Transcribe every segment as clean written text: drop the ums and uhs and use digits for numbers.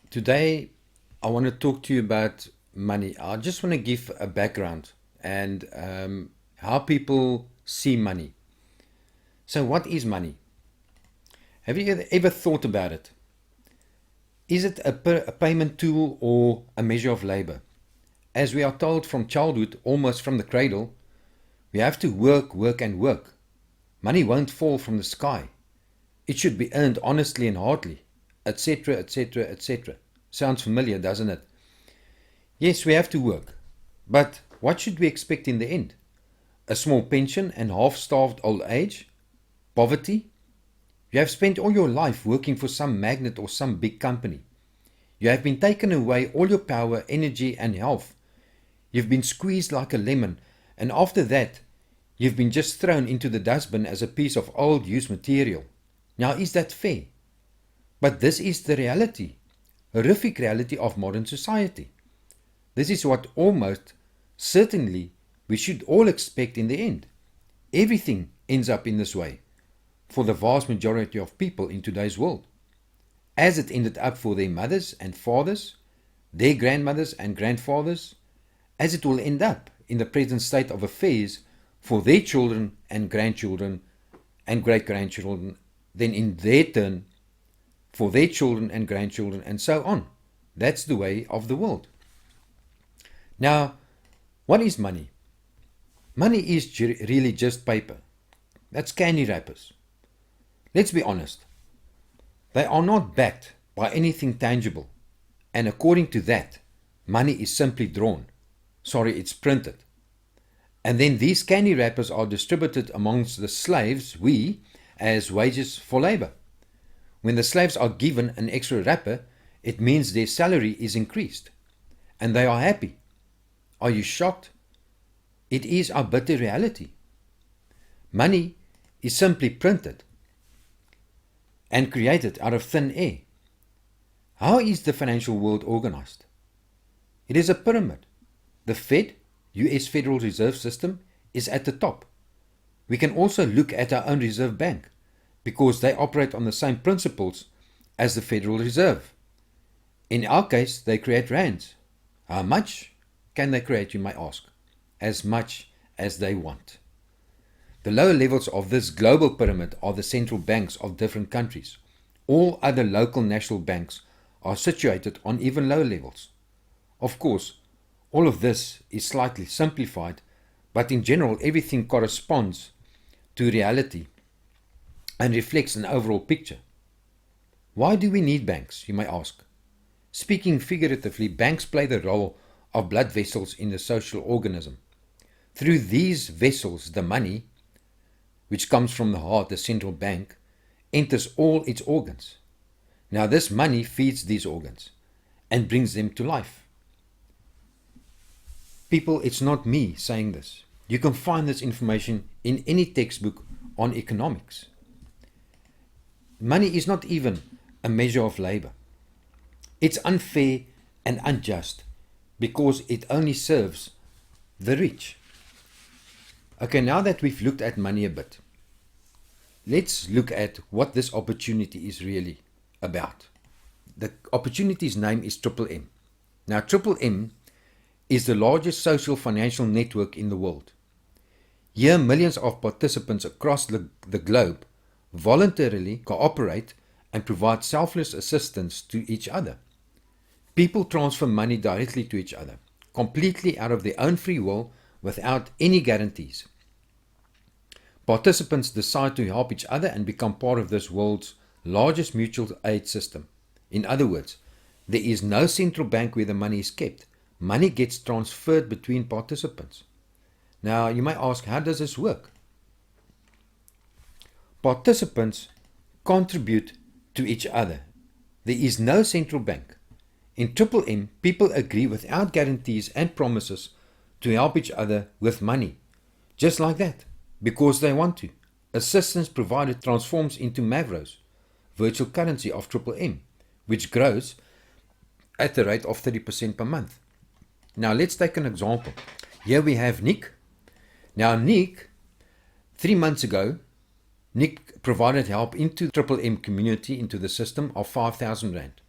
Today, I want to talk to you about money. I just want to give a background and how people see money. So, what is money? Have you ever thought about it? Is it a payment tool or a measure of labor? As we are told from childhood, almost from the cradle, we have to work, work, and work. Money won't fall from the sky. It should be earned honestly and hardly, etc., etc., etc. Sounds familiar, doesn't it? Yes, we have to work. But what should we expect in the end? A small pension and half-starved old age? Poverty? You have spent all your life working for some magnate or some big company. You have been taken away all your power, energy, and health. You've been squeezed like a lemon, and after that, you've been just thrown into the dustbin as a piece of old used material. Now, is that fair? But this is the reality, horrific reality of modern society. This is what almost certainly we should all expect in the end. Everything ends up in this way for the vast majority of people in today's world, as it ended up for their mothers and fathers, their grandmothers and grandfathers, as it will end up in the present state of affairs for their children and grandchildren and great-grandchildren, then in their turn for their children and grandchildren, and so on. That's the way of the world. Now, what is money? Money is really just paper. That's candy wrappers. Let's be honest. They are not backed by anything tangible, and according to that, money is simply drawn. Sorry, it's printed. And then these candy wrappers are distributed amongst the slaves, we, as wages for labor. When the slaves are given an extra wrapper, it means their salary is increased, and they are happy. Are you shocked? It is our bitter reality. Money is simply printed and created out of thin air. How is the financial world organized? It is a pyramid. The Fed, US Federal Reserve System, is at the top. We can also look at our own Reserve Bank, because they operate on the same principles as the Federal Reserve. In our case, they create rands. How much can they create, you may ask? As much as they want. The lower levels of this global pyramid are the central banks of different countries. All other local national banks are situated on even lower levels. Of course, all of this is slightly simplified, but in general everything corresponds to reality and reflects an overall picture. Why do we need banks, you may ask? Speaking figuratively, banks play the role of blood vessels in the social organism. Through these vessels, the money, which comes from the heart, the central bank, enters all its organs. Now this money feeds these organs and brings them to life. People, it's not me saying this. You can find this information in any textbook on economics. Money is not even a measure of labor. It's unfair and unjust because it only serves the rich. Okay, now that we've looked at money a bit, let's look at what this opportunity is really about. The opportunity's name is Triple M. Now, Triple M is the largest social financial network in the world. Here, millions of participants across the globe voluntarily cooperate and provide selfless assistance to each other. People transfer money directly to each other, completely out of their own free will, without any guarantees. Participants decide to help each other and become part of this world's largest mutual aid system. In other words, there is no central bank where the money is kept. Money gets transferred between participants. Now, you may ask, how does this work? Participants contribute to each other. There is no central bank. In Triple M, people agree without guarantees and promises to help each other with money, just like that, because they want to. Assistance provided transforms into Mavros, virtual currency of Triple M, which grows at the rate of 30% per month. Now let's take an example. Here we have Nick. Now Nick, 3 months ago, Nick provided help into Triple M community, into the system, of 5,000 Rand.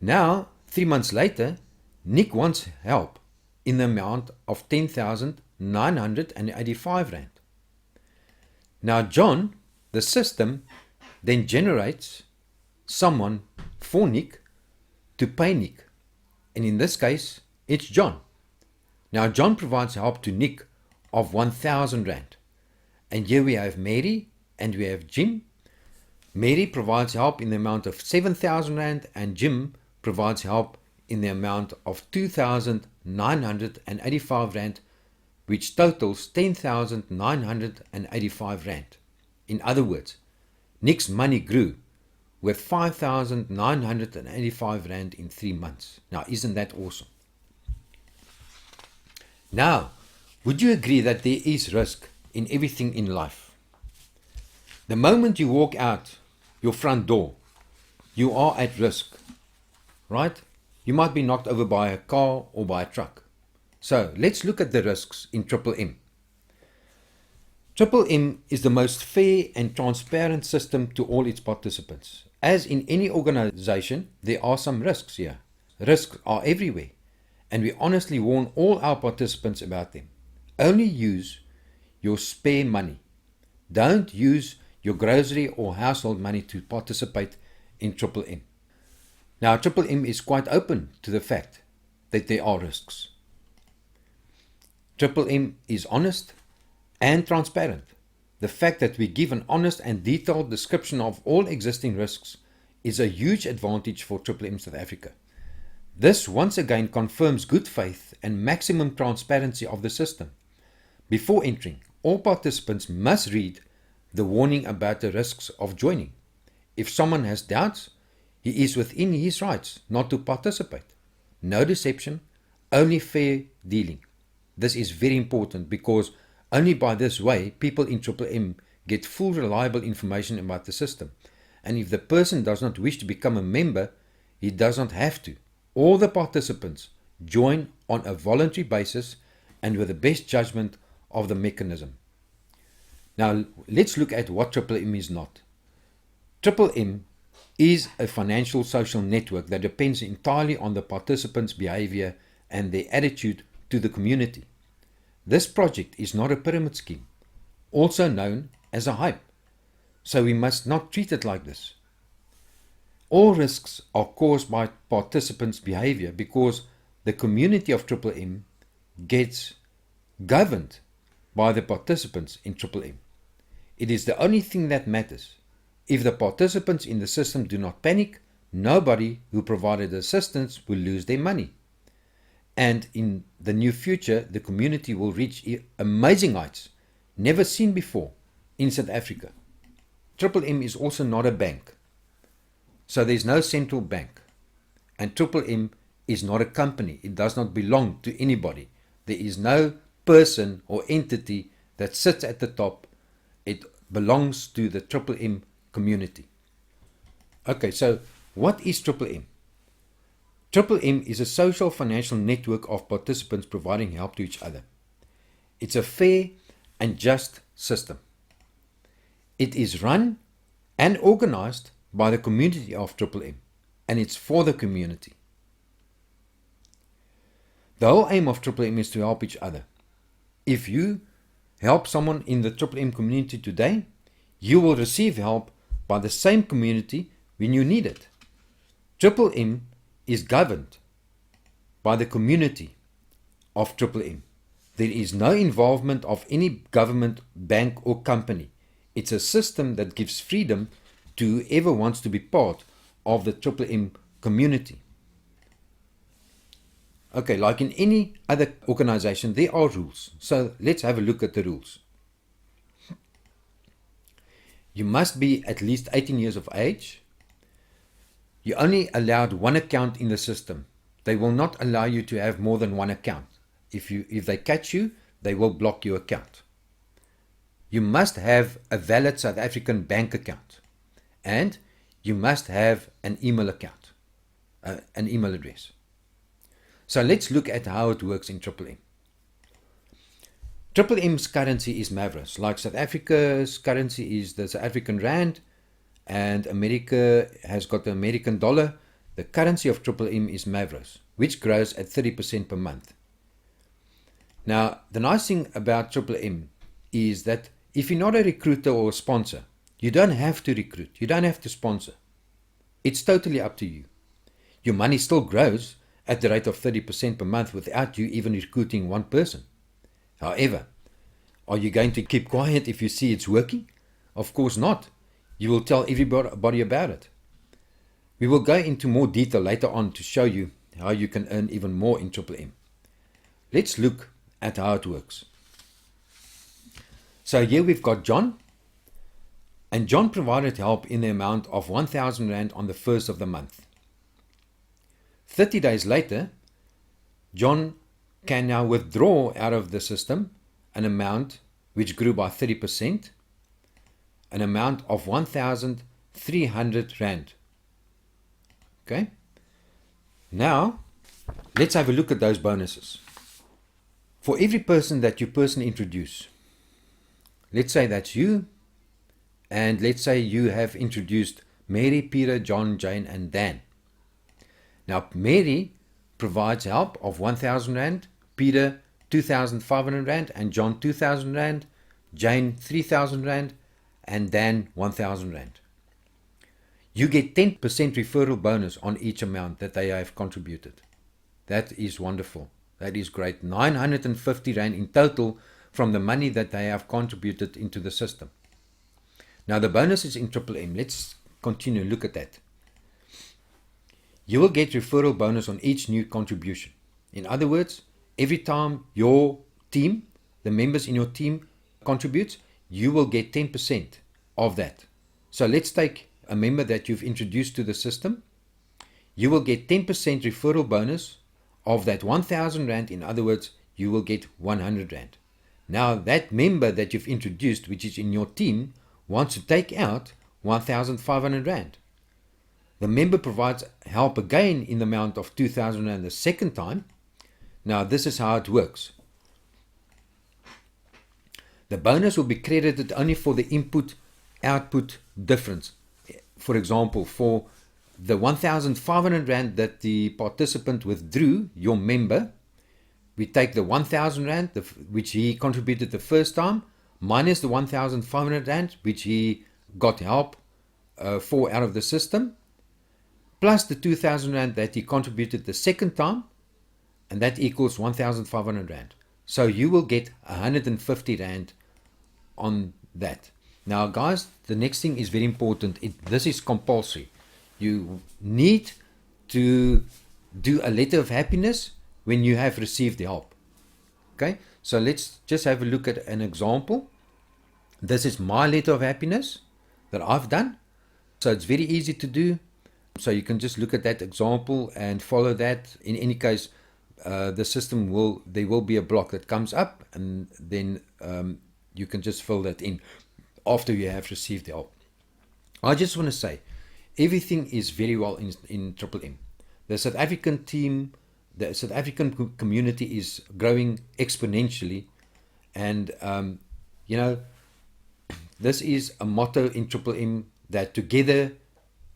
Now, 3 months later, Nick wants help in the amount of 10,985 Rand. Now, John, the system, then generates someone for Nick to pay Nick. And in this case, it's John. Now, John provides help to Nick of 1,000 Rand. And here we have Mary and we have Jim. Mary provides help in the amount of 7,000 Rand and Jim provides help in the amount of 2,985 Rand, which totals 10,985 Rand. In other words, Nick's money grew with 5,985 Rand in 3 months. Now, isn't that awesome? Now, would you agree that there is risk in everything in life? The moment you walk out your front door, you are at risk, right? You might be knocked over by a car or by a truck. So let's look at the risks in Triple M. Triple M is the most fair and transparent system to all its participants. As in any organization, there are some risks here. Risks are everywhere, and we honestly warn all our participants about them. Only use your spare money. Don't use your grocery or household money to participate in Triple M. Now, Triple M is quite open to the fact that there are risks. Triple M is honest and transparent. The fact that we give an honest and detailed description of all existing risks is a huge advantage for Triple M South Africa. This once again confirms good faith and maximum transparency of the system. Before entering, all participants must read the warning about the risks of joining. If someone has doubts, he is within his rights not to participate. No deception, only fair dealing. This is very important because only by this way people in Triple M get full reliable information about the system. And if the person does not wish to become a member, he does not have to. All the participants join on a voluntary basis and with the best judgment of the mechanism. Now let's look at what Triple M is not. Triple M is a financial social network that depends entirely on the participants' behavior and their attitude to the community. This project is not a pyramid scheme, also known as a hype, so we must not treat it like this. All risks are caused by participants' behavior because the community of Triple M gets governed by the participants in Triple M. It is the only thing that matters. If the participants in the system do not panic, nobody who provided assistance will lose their money. And in the near future, the community will reach amazing heights never seen before in South Africa. Triple M is also not a bank. So there is no central bank. And Triple M is not a company. It does not belong to anybody. There is no person or entity that sits at the top. It belongs to the Triple M community. Okay, so what is Triple M? Triple M is a social financial network of participants providing help to each other. It's a fair and just system. It is run and organized by the community of Triple M, and it's for the community. The whole aim of Triple M is to help each other. If you help someone in the Triple M community today, you will receive help by the same community when you need it. Triple M is governed by the community of Triple M. There is no involvement of any government, bank or company. It's a system that gives freedom to whoever wants to be part of the Triple M community. Okay, like in any other organization, there are rules. So let's have a look at the rules. You must be at least 18 years of age. You're only allowed one account in the system. They will not allow you to have more than one account. If they catch you, they will block your account. You must have a valid South African bank account. And you must have an email account, an email address. So let's look at how it works in Triple M. Triple M's currency is Mavros. Like South Africa's currency is the South African Rand, and America has got the American dollar. The currency of Triple M is Mavros, which grows at 30% per month. Now, the nice thing about Triple M is that if you're not a recruiter or a sponsor, you don't have to recruit, you don't have to sponsor. It's totally up to you. Your money still grows at the rate of 30% per month without you even recruiting one person. However, are you going to keep quiet if you see it's working? Of course not. You will tell everybody about it. We will go into more detail later on to show you how you can earn even more in Triple M. Let's look at how it works. So here we've got John, and John provided help in the amount of 1,000 Rand on the 1st of the month. 30 days later, John can now withdraw out of the system an amount which grew by 30%, an amount of 1,300 Rand. Okay? Now, let's have a look at those bonuses. For every person that you personally introduce, let's say that's you, and let's say you have introduced Mary, Peter, John, Jane, and Dan. Now, Mary provides help of 1,000 Rand, Peter 2,500 Rand, and John 2,000 Rand, Jane 3,000 Rand, and Dan 1,000 Rand. You get 10% referral bonus on each amount that they have contributed. That is wonderful. That is great. 950 Rand in total from the money that they have contributed into the system. Now the bonus is in Triple M. Let's continue, look at that. You will get referral bonus on each new contribution. In other words, every time your team, the members in your team contributes, you will get 10% of that. So let's take a member that you've introduced to the system. You will get 10% referral bonus of that 1,000 Rand. In other words, you will get 100 Rand. Now that member that you've introduced, which is in your team, wants to take out 1,500 Rand. The member provides help again in the amount of 2,000 Rand the second time. Now this is how it works. The bonus will be credited only for the input-output difference. For example, for the 1,500 Rand that the participant withdrew, your member, we take the 1,000 Rand, which he contributed the first time, minus the 1,500 Rand, which he got help for out of the system, plus the 2,000 Rand that he contributed the second time, and that equals 1,500 Rand. So you will get 150 Rand on that. Now guys, the next thing is very important. This is compulsory. You need to do a letter of happiness when you have received the help. Okay, so let's just have a look at an example. This is my letter of happiness that I've done. So it's very easy to do. So you can just look at that example and follow that. In any case, the system there will be a block that comes up, and then you can just fill that in after you have received the help. I just want to say, everything is very well in Triple M. The South African team, the South African community is growing exponentially, and you know, this is a motto in Triple M, that together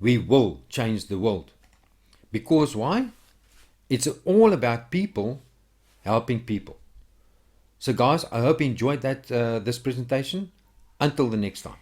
we will change the world. Because why? It's all about people helping people. So guys, I hope you enjoyed that this presentation. Until the next time.